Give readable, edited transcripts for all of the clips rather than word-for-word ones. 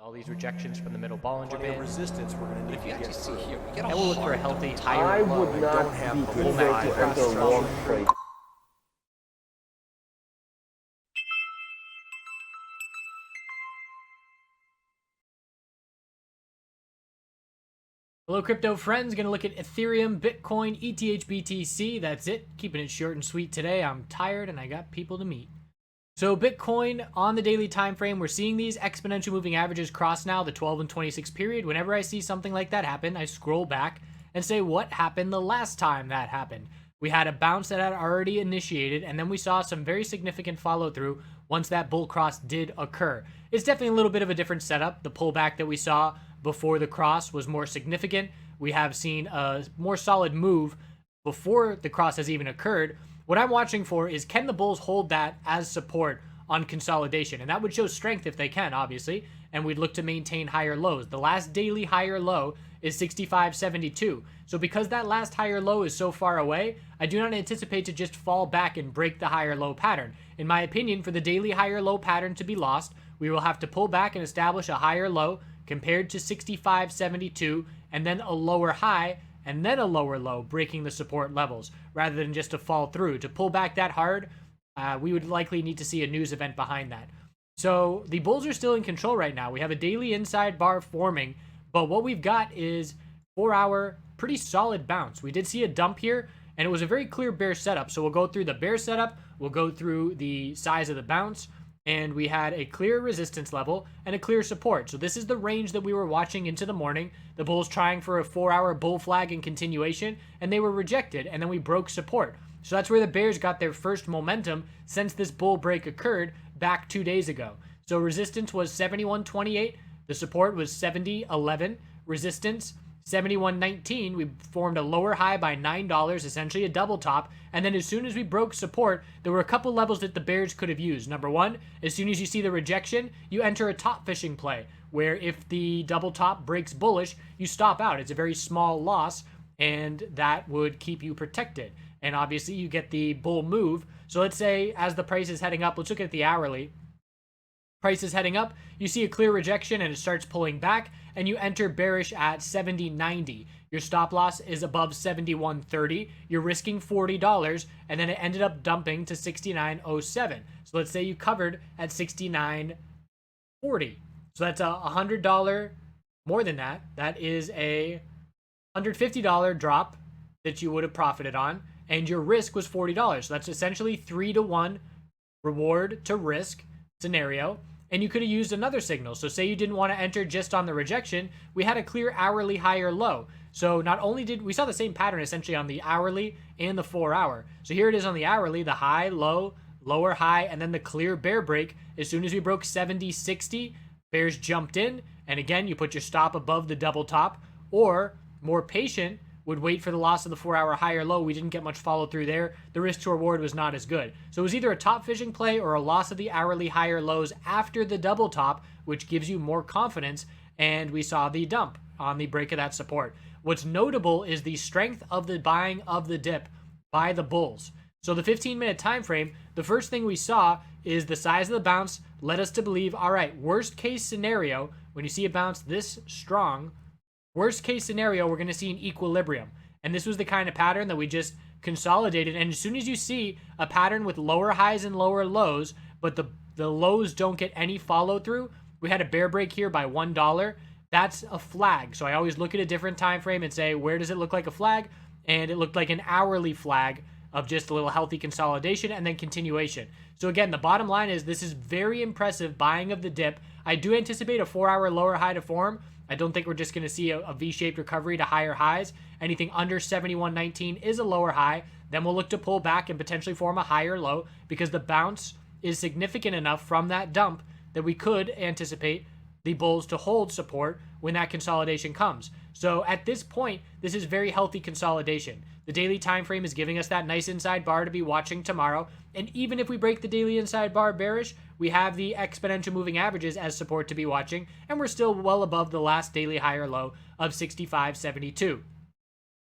all these rejections from the middle Bollinger Band. Resistance we're going to need. If you actually see here, we get a And we'll look for a healthy higher I low. would not don't have be the convinced pullback to to enter cross long structure. trade. Hello, crypto friends. Going to look at Ethereum, Bitcoin, ETHBTC. That's it. Keeping it short and sweet today. I'm tired and I got people to meet. So Bitcoin on the daily time frame, we're seeing these exponential moving averages cross now the 12 and 26 period. Whenever I see something like that happen, I scroll back and say, what happened the last time that happened? We had a bounce that had already initiated, and then we saw some very significant follow through once that bull cross did occur. It's definitely a little bit of a different setup. The pullback that we saw before the cross was more significant. We have seen a more solid move before the cross has even occurred. What I'm watching for is, can the bulls hold that as support on consolidation? And that would show strength if they can, obviously, and we'd look to maintain higher lows. The last daily higher low is 65.72. So because that last higher low is so far away, I do not anticipate to just fall back and break the higher low pattern. In my opinion, for the daily higher low pattern to be lost, we will have to pull back and establish a higher low compared to 65.72, and then a lower high, and then a lower low, breaking the support levels, rather than just to fall through. To pull back that hard, we would likely need to see a news event behind that. So the bulls are still in control right now. We have a daily inside bar forming, but what we've got is 4-hour pretty solid bounce. We did see a dump here, and it was a very clear bear setup. So we'll go through the bear setup, we'll go through the size of the bounce, and we had a clear resistance level and a clear support. So this is the range that we were watching into the morning. The bulls trying for a 4-hour bull flag in continuation, and they were rejected, and then we broke support. So that's where the bears got their first momentum since this bull break occurred back 2 days ago. So resistance was 71.28, the support was 70.11, resistance 71.19. We formed a lower high by $9, essentially a double top, and then as soon as we broke support, there were a couple levels that the bears could have used. Number one, as soon as you see the rejection, you enter a top fishing play, where if the double top breaks bullish, you stop out. It's a very small loss, and that would keep you protected. And obviously you get the bull move. So let's say as the price is heading up, let's look at the hourly. Price is heading up, you see a clear rejection and it starts pulling back, and you enter bearish at 70.90. Your stop loss is above 71.30. You're risking $40, and then it ended up dumping to 69.07. So let's say you covered at 69.40. So that's a $100 more than that. That is a $150 drop that you would have profited on, and your risk was $40. So that's essentially 3-to-1 reward to risk scenario. And you could have used another signal. So say you didn't want to enter just on the rejection, we had a clear hourly higher low. So not only did we saw the same pattern essentially on the hourly and the 4-hour. So here it is on the hourly, the high, low, lower high, and then the clear bear break. As soon as we broke 70.60, bears jumped in, and again, you put your stop above the double top, or more patient would wait for the loss of the 4-hour higher low. We didn't get much follow through there. The risk to reward was not as good. So it was either a top fishing play or a loss of the hourly higher lows after the double top, which gives you more confidence. And we saw the dump on the break of that support. What's notable is the strength of the buying of the dip by the bulls. So the 15-minute time frame, the first thing we saw is the size of the bounce led us to believe, all right, worst case scenario, when you see a bounce this strong, worst case scenario, we're going to see an equilibrium. And this was the kind of pattern that we just consolidated. And as soon as you see a pattern with lower highs and lower lows, but the lows don't get any follow through, we had a bear break here by $1. That's a flag. So I always look at a different time frame and say, where does it look like a flag? And it looked like an hourly flag of just a little healthy consolidation and then continuation. So again, the bottom line is this is very impressive buying of the dip. I do anticipate a 4-hour lower high to form. I don't think we're just going to see a V-shaped recovery to higher highs. Anything under 71.19 is a lower high. Then we'll look to pull back and potentially form a higher low, because the bounce is significant enough from that dump that we could anticipate the bulls to hold support when that consolidation comes. So at this point, this is very healthy consolidation. The daily time frame is giving us that nice inside bar to be watching tomorrow. And even if we break the daily inside bar bearish, we have the exponential moving averages as support to be watching, and we're still well above the last daily higher low of 65.72.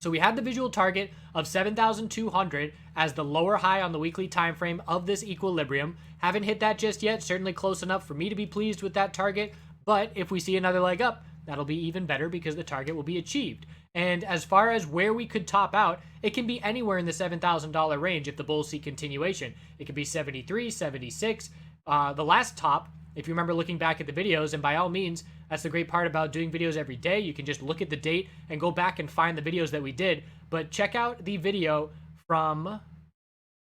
So we had the visual target of 7,200 as the lower high on the weekly time frame of this equilibrium. Haven't hit that just yet, certainly close enough for me to be pleased with that target, But if we see another leg up, that'll be even better because the target will be achieved. And as far as where we could top out, it can be anywhere in the $7,000 range if the bulls see continuation. It could be 73, 76. The last top, if you remember looking back at the videos, and by all means, that's the great part about doing videos every day. You can just look at the date and go back and find the videos that we did. But check out the video from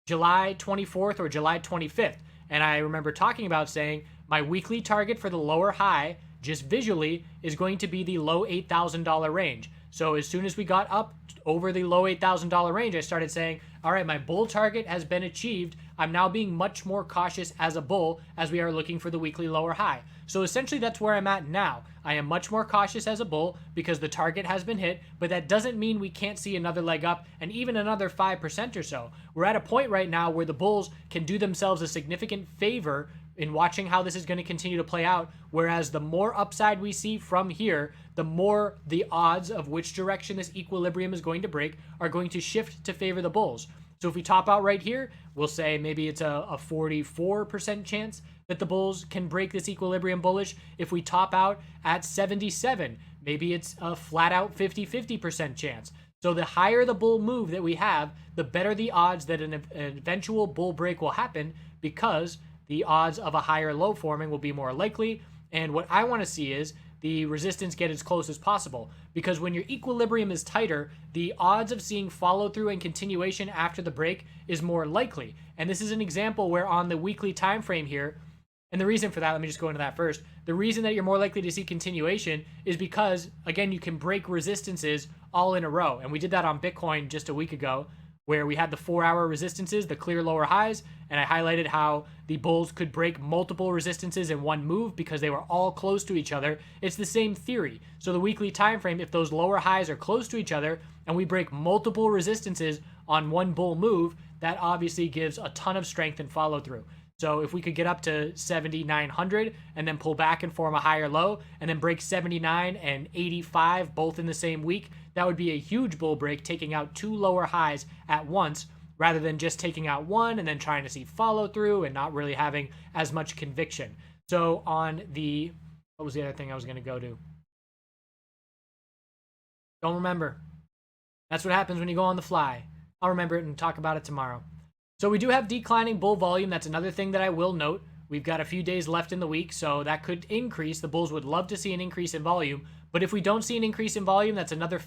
July 24th or July 25th. And I remember talking about saying my weekly target for the lower high, just visually, is going to be the low $8,000 range. So as soon as we got up over the low $8,000 range, I started saying, all right, my bull target has been achieved. I'm now being much more cautious as a bull as we are looking for the weekly lower high. So essentially that's where I'm at now. I am much more cautious as a bull because the target has been hit, but that doesn't mean we can't see another leg up and even another 5% or so. We're at a point right now where the bulls can do themselves a significant favor in watching how this is going to continue to play out, whereas the more upside we see from here, the more the odds of which direction this equilibrium is going to break are going to shift to favor the bulls. So if we top out right here, we'll say maybe it's a 44% chance that the bulls can break this equilibrium bullish. If we top out at 77, maybe it's a flat out 50% chance. So the higher the bull move that we have, the better the odds that an eventual bull break will happen, because the odds of a higher low forming will be more likely. And what I want to see is the resistance get as close as possible, because when your equilibrium is tighter, the odds of seeing follow through and continuation after the break is more likely. And this is an example where on the weekly time frame here, and the reason for that, let me just go into that first. The reason that you're more likely to see continuation is because, again, you can break resistances all in a row. And we did that on Bitcoin just a week ago, where we had the 4-hour resistances, the clear lower highs, and I highlighted how the bulls could break multiple resistances in one move because they were all close to each other. It's the same theory. So the weekly time frame, if those lower highs are close to each other and we break multiple resistances on one bull move, that obviously gives a ton of strength and follow through. So if we could get up to 7,900 and then pull back and form a higher low and then break 79 and 85 both in the same week, that would be a huge bull break, taking out two lower highs at once rather than just taking out one and then trying to see follow through and not really having as much conviction. So on the, what was the other thing I was going to go to? Don't remember. That's what happens when you go on the fly. I'll remember it and talk about it tomorrow. So we do have declining bull volume. That's another thing that I will note. We've got a few days left in the week, so that could increase. The bulls would love to see an increase in volume, but if we don't see an increase in volume, that's another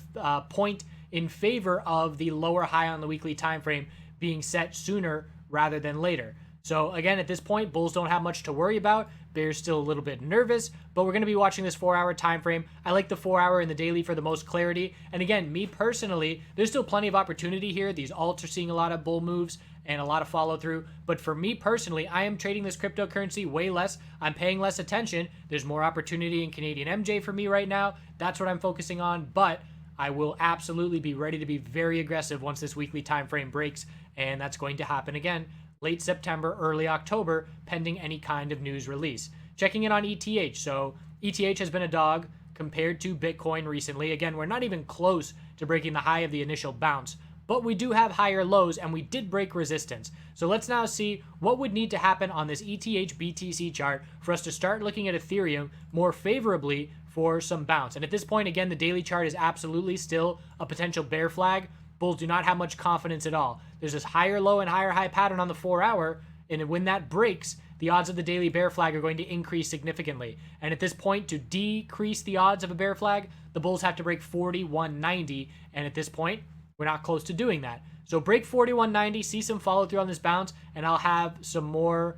point in favor of the lower high on the weekly time frame being set sooner rather than later. So again, at this point, bulls don't have much to worry about. Bears still a little bit nervous, but we're going to be watching this 4-hour time frame. I like the 4-hour and the daily for the most clarity. And again, me personally, there's still plenty of opportunity here. These alts are seeing a lot of bull moves and a lot of follow through. But for me personally, I am trading this cryptocurrency way less. I'm paying less attention. There's more opportunity in Canadian MJ for me right now. That's what I'm focusing on. But I will absolutely be ready to be very aggressive once this weekly time frame breaks. And that's going to happen again late September, early October, pending any kind of news release. Checking in on ETH. So ETH has been a dog compared to Bitcoin recently. Again, we're not even close to breaking the high of the initial bounce, but we do have higher lows and we did break resistance. So let's now see what would need to happen on this ETHBTC chart for us to start looking at Ethereum more favorably for some bounce. And at this point, again, the daily chart is absolutely still a potential bear flag. Bulls do not have much confidence at all. There's this higher low and higher high pattern on the 4-hour, and when that breaks, the odds of the daily bear flag are going to increase significantly. And at this point, to decrease the odds of a bear flag, the bulls have to break 4190, and at this point, we're not close to doing that. So break 4190, see some follow through on this bounce, and I'll have some more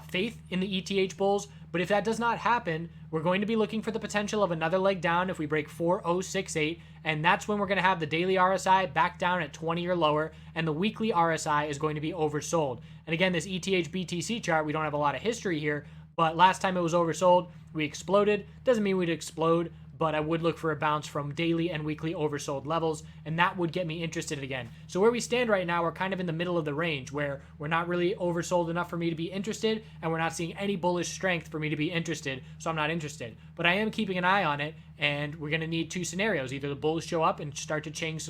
faith in the ETH bulls. But if that does not happen, we're going to be looking for the potential of another leg down if we break 4068, and that's when we're going to have the daily RSI back down at 20 or lower, and the weekly RSI is going to be oversold. And again, this ETHBTC chart, we don't have a lot of history here, but last time it was oversold, we exploded. Doesn't mean we'd explode, but I would look for a bounce from daily and weekly oversold levels, and that would get me interested again. So where we stand right now, we're kind of in the middle of the range where we're not really oversold enough for me to be interested, and we're not seeing any bullish strength for me to be interested, so I'm not interested. But I am keeping an eye on it, and we're going to need two scenarios. Either the bulls show up and start to change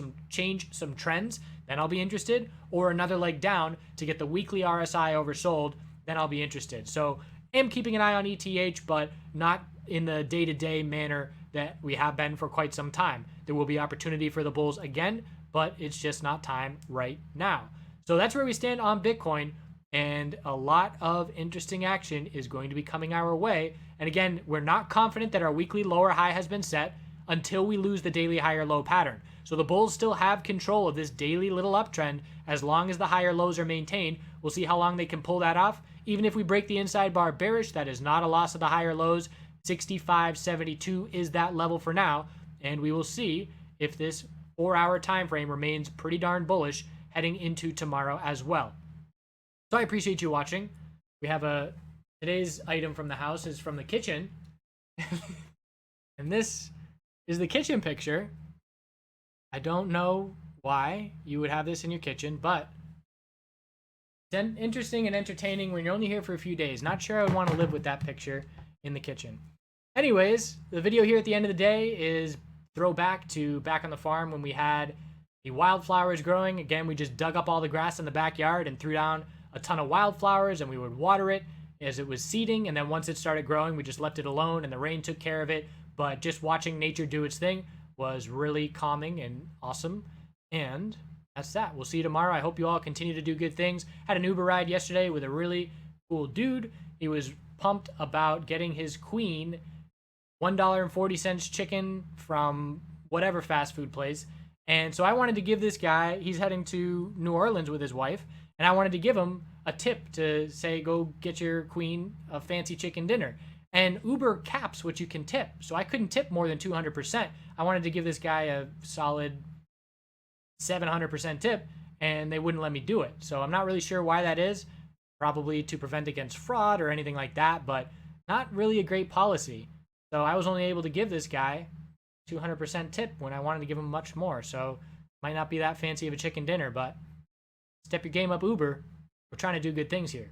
some trends, then I'll be interested, or another leg down to get the weekly RSI oversold, then I'll be interested. So I am keeping an eye on ETH, but not in the day-to-day manner that we have been for quite some time. There will be opportunity for the bulls again, but it's just not time right now. So that's where we stand on Bitcoin, and a lot of interesting action is going to be coming our way. And again, we're not confident that our weekly lower high has been set until we lose the daily higher low pattern. So the bulls still have control of this daily little uptrend as long as the higher lows are maintained. We'll see how long they can pull that off. Even if we break the inside bar bearish, that is not a loss of the higher lows. 65.72 is that level for now, and we will see if this 4-hour time frame remains pretty darn bullish heading into tomorrow as well. So I appreciate you watching. We have today's item from the house is from the kitchen. And this is the kitchen picture. I don't know why you would have this in your kitchen, but it's interesting and entertaining when you're only here for a few days. Not sure I would want to live with that picture in the kitchen. Anyways, the video here at the end of the day is throwback to back on the farm when we had the wildflowers growing. Again, we just dug up all the grass in the backyard and threw down a ton of wildflowers, and we would water it as it was seeding, and then once it started growing, we just left it alone and the rain took care of it. But just watching nature do its thing was really calming and awesome. And that's that. We'll see you tomorrow. I hope you all continue to do good things. Had an Uber ride yesterday with a really cool dude. He was pumped about getting his queen $1.40 chicken from whatever fast food place. And so I wanted to give this guy, he's heading to New Orleans with his wife, and I wanted to give him a tip to say, go get your queen a fancy chicken dinner. And Uber caps what you can tip. So I couldn't tip more than 200%. I wanted to give this guy a solid 700% tip, and they wouldn't let me do it. So I'm not really sure why that is. Probably to prevent against fraud or anything like that, but not really a great policy. So I was only able to give this guy 200% tip when I wanted to give him much more. So might not be that fancy of a chicken dinner, but step your game up, Uber. We're trying to do good things here.